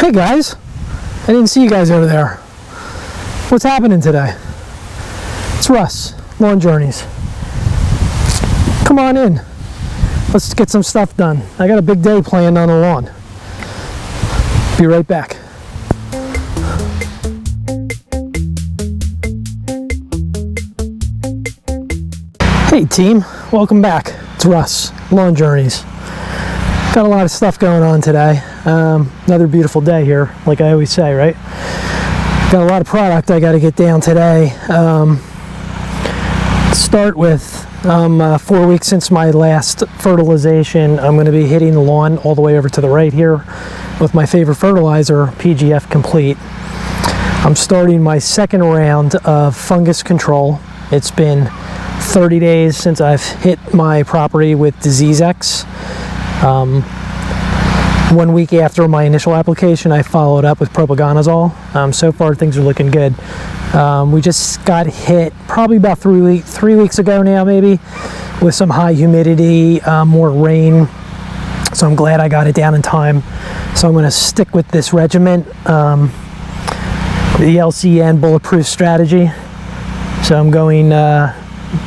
Hey guys, I didn't see you guys over there. What's happening today? It's Russ, Lawn Journeys. Come on in. Let's get some stuff done. I got a big day planned on the lawn. Be right back. Hey team, welcome back. It's Russ, Lawn Journeys. Got a lot of stuff going on today. Another beautiful day here, like I always say, right? Got a lot of product I got to get down today. Start with 4 weeks since my last fertilization. I'm going to be hitting the lawn all the way over to the right here with my favorite fertilizer, PGF Complete. I'm starting my second round of fungus control. It's been 30 days since I've hit my property with Disease X. 1 week after my initial application, I followed up with propaganazole. So far, things are looking good. We just got hit probably about 3 weeks ago now, maybe, with some high humidity, more rain. So I'm glad I got it down in time. So I'm going to stick with this regimen, the LCN Bulletproof Strategy. So I'm going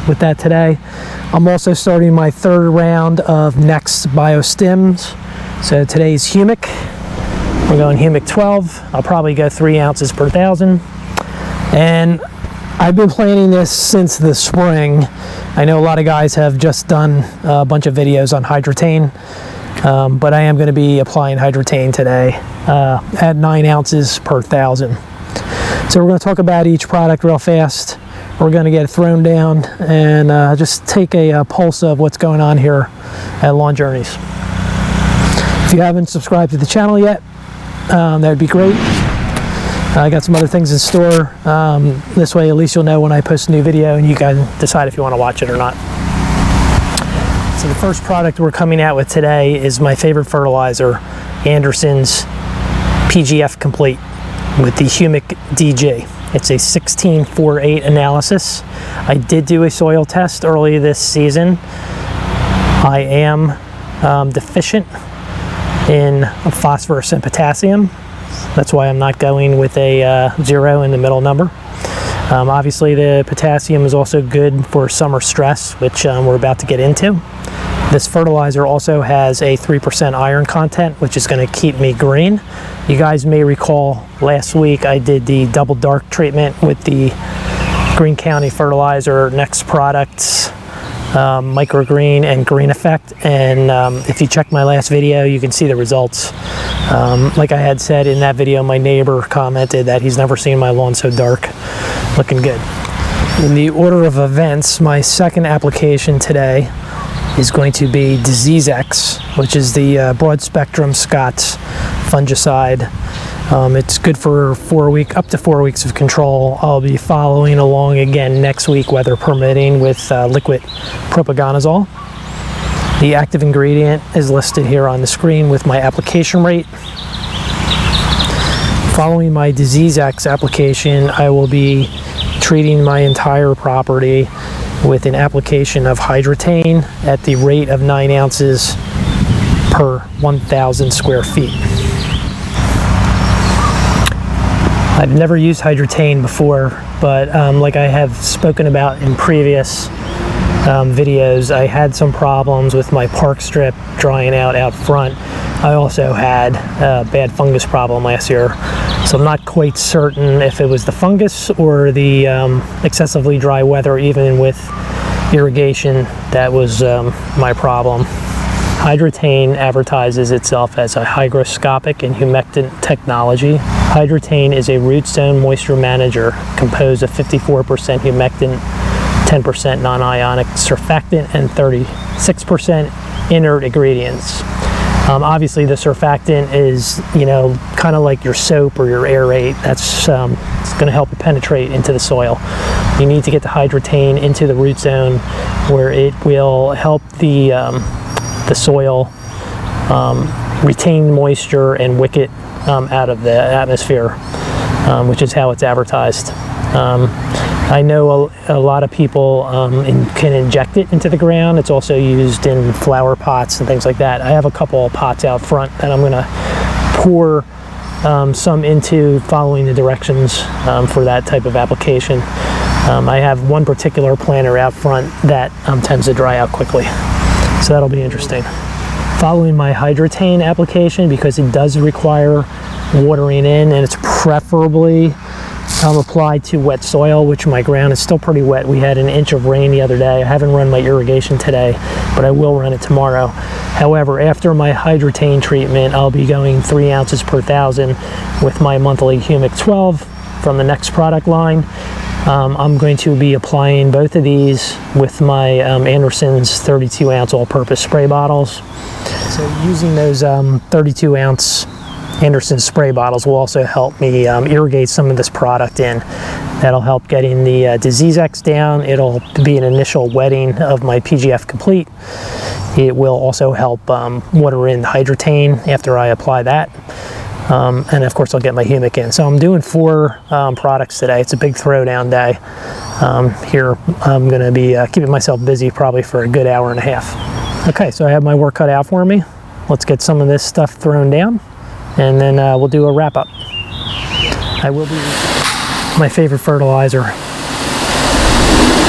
with that today. I'm also starting my third round of Next Biostims. So today's humic. We're going humic 12. I'll probably go 3 ounces per 1,000. And I've been planning this since the spring. I know a lot of guys have just done a bunch of videos on Hydretain, but I am going to be applying Hydretain today at 9 ounces per 1,000. So we're going to talk about each product real fast. We're going to get it thrown down and just take a pulse of what's going on here at Lawn Journeys. If you haven't subscribed to the channel yet, that would be great. I got some other things in store. This way at least you'll know when I post a new video and you can decide if you want to watch it or not. So the first product we're coming out with today is my favorite fertilizer, Anderson's PGF Complete with the humic DG. It's a 16-4-8 analysis. I did do a soil test early this season. I am deficient in phosphorus and potassium. That's why I'm not going with a 0 in the middle number. Obviously the potassium is also good for summer stress, which we're about to get into. This fertilizer also has a 3% iron content, which is going to keep me green. You guys may recall last week I did the double dark treatment with the Green County Fertilizer Next Products Microgreen and Green Effect, and if you check my last video you can see the results. Like I had said in that video, my neighbor commented that he's never seen my lawn so dark. Looking good. In the order of events, my second application today is going to be Disease X, which is the broad spectrum Scott's fungicide. It's good for up to 4 weeks of control. I'll be following along again next week, weather permitting, with liquid propaganazole. The active ingredient is listed here on the screen with my application rate. Following my Disease X application, I will be treating my entire property with an application of Hydretain at the rate of 9 ounces per 1,000 square feet. I've never used Hydretain before, but like I have spoken about in previous videos, I had some problems with my park strip drying out front. I also had a bad fungus problem last year, so I'm not quite certain if it was the fungus or the excessively dry weather, even with irrigation, that was my problem. Hydretain advertises itself as a hygroscopic and humectant technology. Hydretain is a root zone moisture manager composed of 54% humectant, 10% non-ionic surfactant, and 36% inert ingredients. Obviously the surfactant is, kind of like your soap or your aerate. That's it's going to help it penetrate into the soil. You need to get the Hydretain into the root zone where it will help the soil retain moisture and wick it out of the atmosphere, which is how it's advertised. I know a lot of people can inject it into the ground. It's also used in flower pots and things like that. I have a couple of pots out front that I'm going to pour some into following the directions for that type of application. I have one particular planter out front that tends to dry out quickly, so that'll be interesting. Following my Hydretain application, because it does require watering in, and it's preferably applied to wet soil, which my ground is still pretty wet. We had an inch of rain the other day. I haven't run my irrigation today, but I will run it tomorrow. However, after my Hydretain treatment, I'll be going 3 ounces per 1,000 with my monthly humic 12 from the next product line. I'm going to be applying both of these with my Anderson's 32 ounce all-purpose spray bottles. So using those 32 ounce Anderson spray bottles will also help me irrigate some of this product in. That'll help getting the disease X down. It'll be an initial wetting of my PGF Complete. It will also help water in the Hydretain after I apply that. And of course I'll get my humic in. So I'm doing 4 products today. It's a big throwdown day. Here I'm going to be keeping myself busy probably for a good hour and a half. Okay, so I have my work cut out for me. Let's get some of this stuff thrown down, and then we'll do a wrap up. I will be using my favorite fertilizer.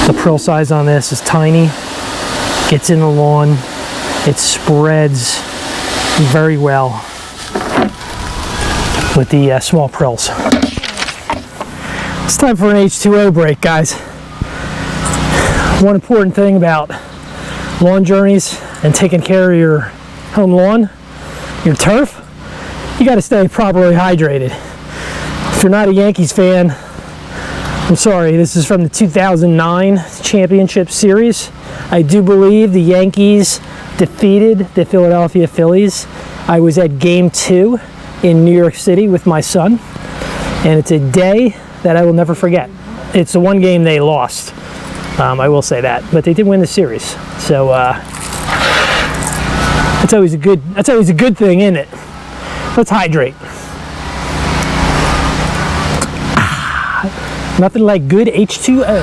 The prill size on this is tiny, gets in the lawn, it spreads very well with the small prills. It's time for an H2O break, guys. One important thing about lawn journeys and taking care of your home lawn, your turf, you got to stay properly hydrated. If you're not a Yankees fan, I'm sorry, this is from the 2009 Championship Series. I do believe the Yankees defeated the Philadelphia Phillies. I was at Game 2 in New York City with my son, and it's a day that I will never forget. It's the one game they lost, I will say that, but they did win the series. So that's always a good thing, isn't it? Let's hydrate. Nothing like good H2O.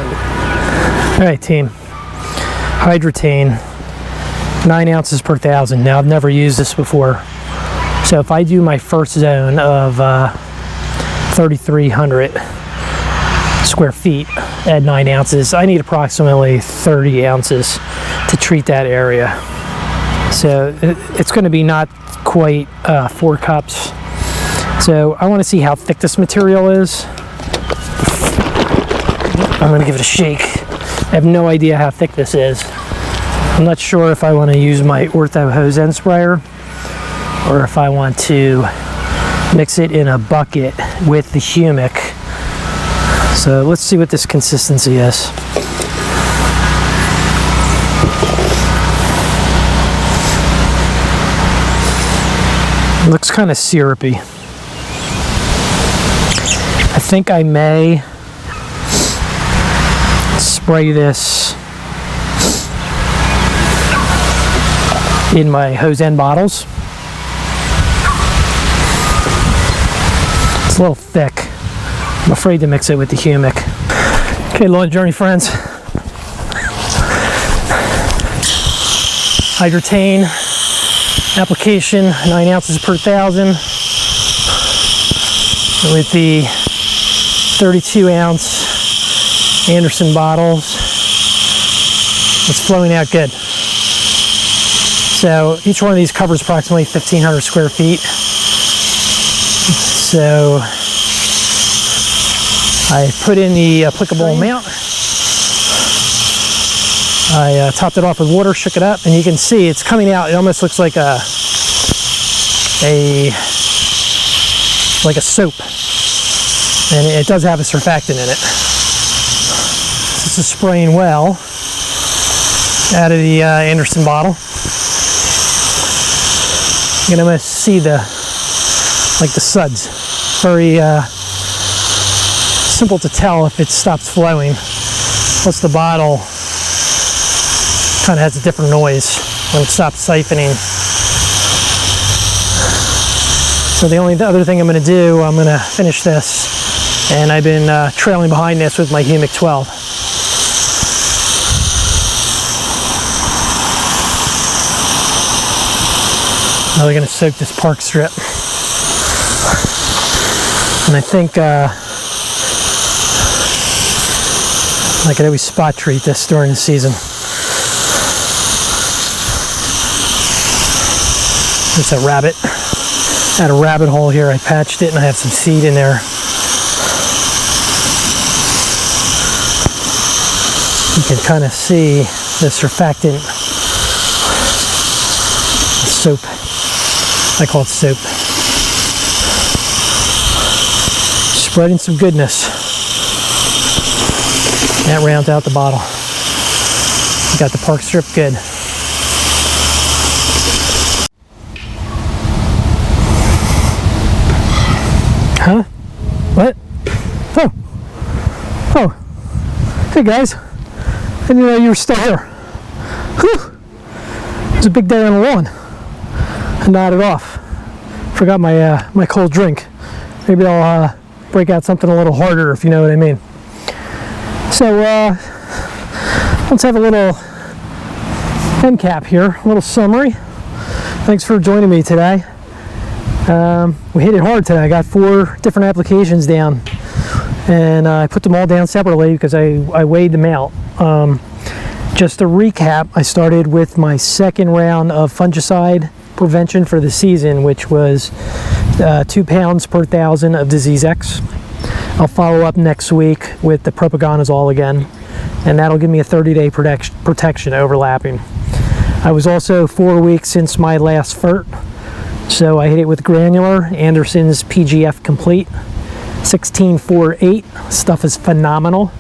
All right, team. Hydretain, 9 ounces per 1,000. Now, I've never used this before. So if I do my first zone of 3,300 square feet at 9 ounces, I need approximately 30 ounces to treat that area. So it's going to be not quite 4 cups. So I want to see how thick this material is. I'm going to give it a shake. I have no idea how thick this is. I'm not sure if I want to use my Ortho hose end sprayer or if I want to mix it in a bucket with the humic. So let's see what this consistency is. It looks kind of syrupy. I think I may spray this in my hose end bottles. It's a little thick. I'm afraid to mix it with the humic. Okay, lawn journey friends. Hydretain application, 9 ounces per 1,000 with the 32 ounce Anderson bottles. It's flowing out good. So each one of these covers approximately 1,500 square feet. So I put in the applicable amount. I topped it off with water, shook it up, and you can see it's coming out. It almost looks like a soap, and it does have a surfactant in it. This is spraying well out of the Anderson bottle. You can almost see the suds. Very simple to tell if it stops flowing. Plus the bottle kind of has a different noise when it stops siphoning. So the only other thing I'm going to do, I'm going to finish this, and I've been trailing behind this with my humic 12. Now we're going to soak this park strip. And I think I could always spot treat this during the season. There's a rabbit. I had a rabbit hole here. I patched it and I have some seed in there. You can kind of see the surfactant, soap. I call it soap. Spreading some goodness. That rounds out the bottle. Got the park strip good. Huh? What? Oh. Oh. Hey guys. I didn't know you were still here. Whew. It was a big day on the lawn. I nodded off. Forgot my my cold drink. Maybe I'll break out something a little harder, if you know what I mean. So let's have a little end cap here, a little summary. Thanks for joining me today. We hit it hard today. I got 4 different applications down, and I put them all down separately because I weighed them out. Just to recap, I started with my second round of fungicide prevention for the season, which was 2 pounds per 1,000 of Disease X. I'll follow up next week with the propaganazole again, and that'll give me a 30-day protection overlapping. I was also 4 weeks since my last fert, so I hit it with granular Anderson's PGF Complete 1648. Stuff is phenomenal.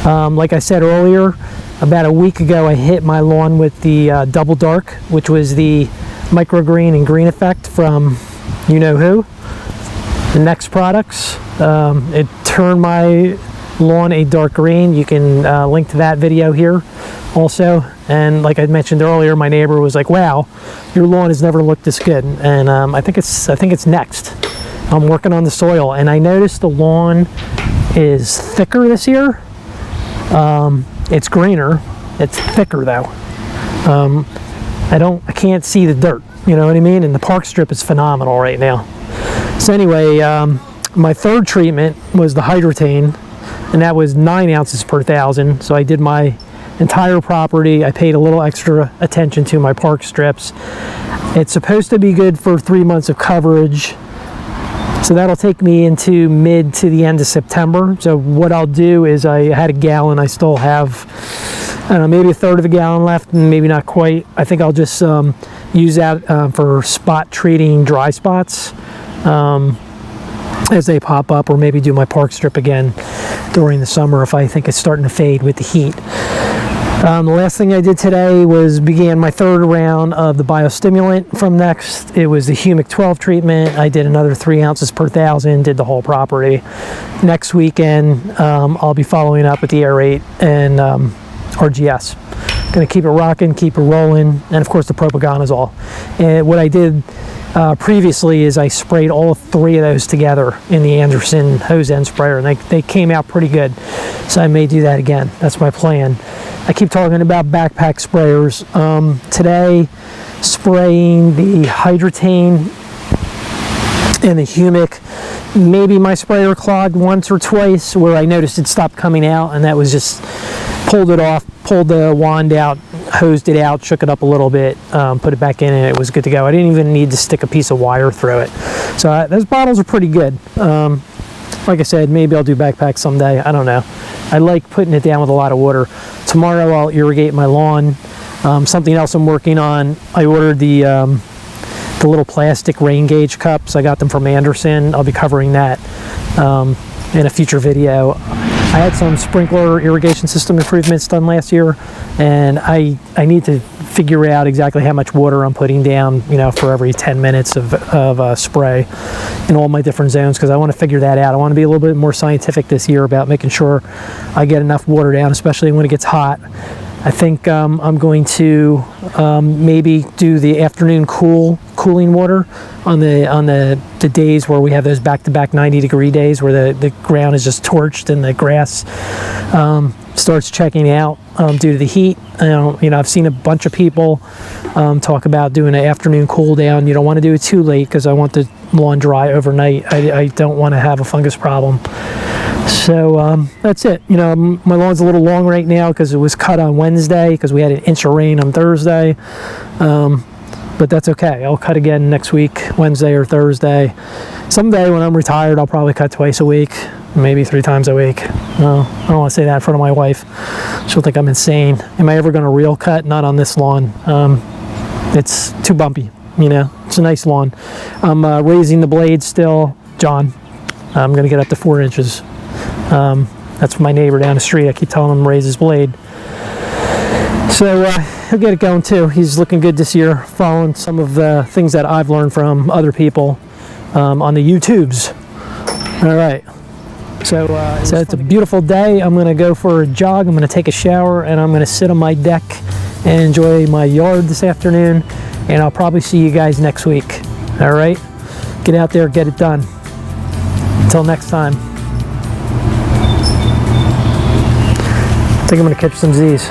Like I said earlier, about a week ago I hit my lawn with the Double Dark, which was the microgreen and green effect from you know who, the Next products. It turned my lawn a dark green. You can link to that video here also. And like I mentioned earlier, my neighbor was like, wow, your lawn has never looked this good. And I think it's next. I'm working on the soil, and I noticed the lawn is thicker this year. It's greener, it's thicker though. I can't see the dirt, you know what I mean? And the park strip is phenomenal right now. So anyway, my third treatment was the Hydretain, and that was 9 ounces per 1,000. So I did my entire property. I paid a little extra attention to my park strips. It's supposed to be good for 3 months of coverage. So that'll take me into mid to the end of September. So what I'll do is, I had a gallon. I still have, I don't know, maybe a third of a gallon left, and maybe not quite. I think I'll just use that for spot treating dry spots as they pop up, or maybe do my park strip again during the summer if I think it's starting to fade with the heat. The last thing I did today was began my third round of the biostimulant from Next. It was the humic 12 treatment. I did another 3 ounces per 1,000, did the whole property. Next weekend, I'll be following up with the Aerate and RGS. Gonna keep it rocking, keep it rolling, and of course the propaganazole. And what I did previously is I sprayed all 3 of those together in the Anderson hose end sprayer, and they came out pretty good. So I may do that again. That's my plan. I keep talking about backpack sprayers. Today, spraying the Hydretain and the humic. Maybe my sprayer clogged once or twice where I noticed it stopped coming out, and that was just pulled it off, pulled the wand out, hosed it out, shook it up a little bit, put it back in, and it was good to go. I didn't even need to stick a piece of wire through it. So those bottles are pretty good. Like I said, maybe I'll do backpacks someday. I don't know. I like putting it down with a lot of water. Tomorrow I'll irrigate my lawn. Something else I'm working on, I ordered the little plastic rain gauge cups. I got them from Anderson. I'll be covering that in a future video. I had some sprinkler irrigation system improvements done last year, and I need to figure out exactly how much water I'm putting down, you know, for every 10 minutes of spray in all my different zones, because I want to figure that out. I want to be a little bit more scientific this year about making sure I get enough water down, especially when it gets hot. I think I'm going to maybe do the afternoon cooling water on the days where we have those back-to-back 90-degree days where the ground is just torched and the grass starts checking out due to the heat. I've seen a bunch of people talk about doing an afternoon cool down. You don't want to do it too late because I want the lawn dry overnight. I don't want to have a fungus problem. So that's it. My lawn's a little long right now because it was cut on Wednesday because we had an inch of rain on Thursday. But that's okay. I'll cut again next week, Wednesday or Thursday. Someday when I'm retired, I'll probably cut twice a week, maybe 3 times a week. I don't want to say that in front of my wife. She'll think I'm insane. Am I ever going to reel cut? Not on this lawn. It's too bumpy, It's a nice lawn. I'm raising the blades still. John, I'm going to get up to 4 inches. That's my neighbor down the street. I keep telling him to raise his blade. So he'll get it going too. He's looking good this year, following some of the things that I've learned from other people on the YouTubes. All right. So it's a beautiful day. I'm going to go for a jog. I'm going to take a shower, and I'm going to sit on my deck and enjoy my yard this afternoon. And I'll probably see you guys next week. All right? Get out there, get it done. Until next time. I think I'm going to catch some Z's.